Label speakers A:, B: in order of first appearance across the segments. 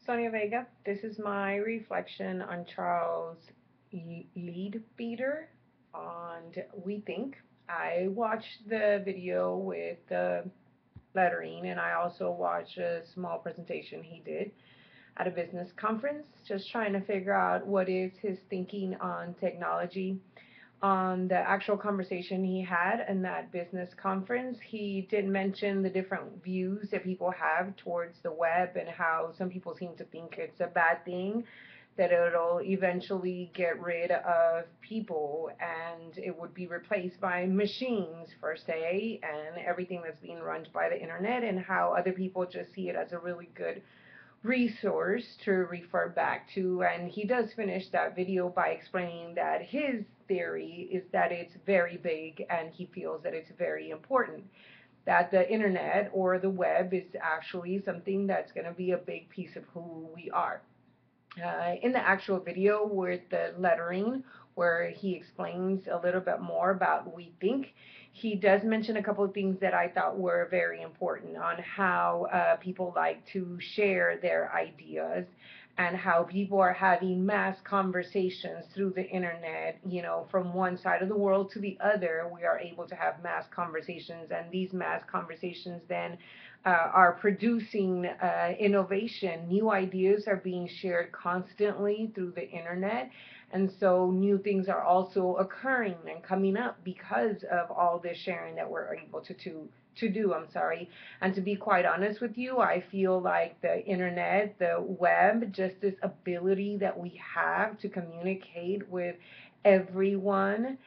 A: Sonia Vega. This is my reflection on Charles Leadbetter on We Think. I watched the video with the lettering, and I also watched a small presentation he did at a business conference, just trying to figure out what is his thinking on technology. On the actual conversation he had in that business conference, he did mention the different views that people have towards the web and how some people seem to think it's a bad thing, that it'll eventually get rid of people and it would be replaced by machines, per se, and everything that's being run by the internet, and how other people just see it as a really good resource to refer back to. And he does finish that video by explaining that his theory is that it's very big and he feels that it's very important, that the internet or the web is actually something that's going to be a big piece of who we are. In the actual video with the lettering, where he explains a little bit more about We Think, he does mention a couple of things that I thought were very important on how people like to share their ideas and how people are having mass conversations through the internet. From one side of the world to the other, we are able to have mass conversations, and these mass conversations then are producing innovation. New ideas are being shared constantly through the internet. And so new things are also occurring and coming up because of all this sharing that we're able to do. I'm sorry. And to be quite honest with you, I feel like the internet, the web, just this ability that we have to communicate with everyone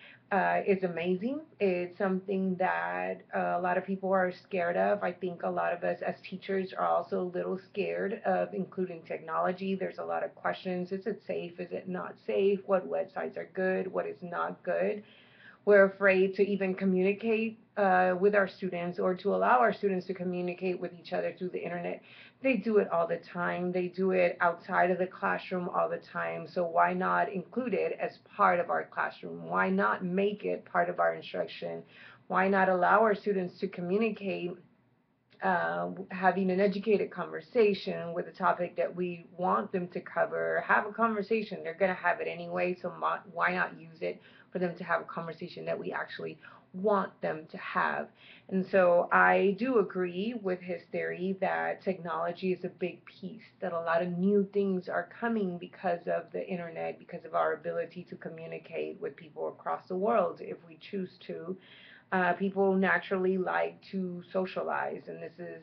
A: is amazing. It's something that a lot of people are scared of. I think a lot of us as teachers are also a little scared of including technology. There's a lot of questions. Is it safe? Is it not safe? What websites are good? What is not good? We're afraid to even communicate with our students, or to allow our students to communicate with each other through the internet. They do it all the time. They do it outside of the classroom all the time. So why not include it as part of our classroom? Why not make it part of our instruction? Why not allow our students to communicate, having an educated conversation with a topic that we want them to cover? Have a conversation. They're going to have it anyway, so why not use it for them to have a conversation that we actually want them to have? And so I do agree with his theory that technology is a big piece, that a lot of new things are coming because of the internet, because of our ability to communicate with people across the world if we choose to. People naturally like to socialize, and this is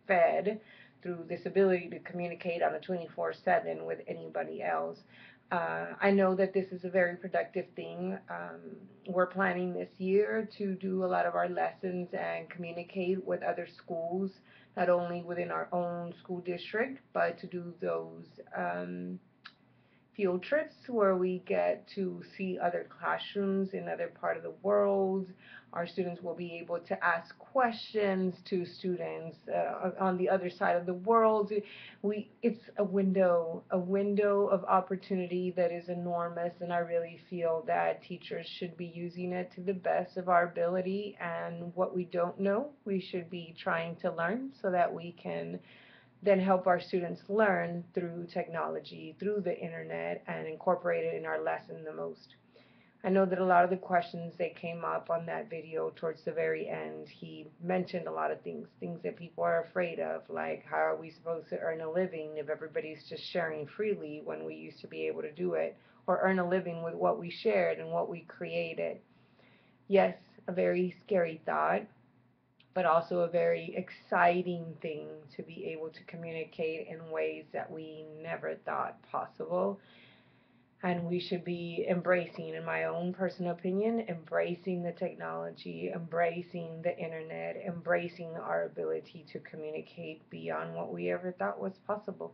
A: fed through this ability to communicate on a 24/7 with anybody else. I know that this is a very productive thing. We're planning this year to do a lot of our lessons and communicate with other schools, not only within our own school district, but to do those field trips where we get to see other classrooms in other part of the world. Our students will be able to ask questions to students on the other side of the world. It's a window of opportunity that is enormous, and I really feel that teachers should be using it to the best of our ability. And what we don't know, we should be trying to learn so that we can then help our students learn through technology, through the internet, and incorporate it in our lesson the most. I know that a lot of the questions that came up on that video towards the very end, he mentioned a lot of things that people are afraid of, like how are we supposed to earn a living if everybody's just sharing freely when we used to be able to do it, or earn a living with what we shared and what we created. Yes, a very scary thought, but also a very exciting thing to be able to communicate in ways that we never thought possible. And we should be embracing, in my own personal opinion, embracing the technology, embracing the internet, embracing our ability to communicate beyond what we ever thought was possible.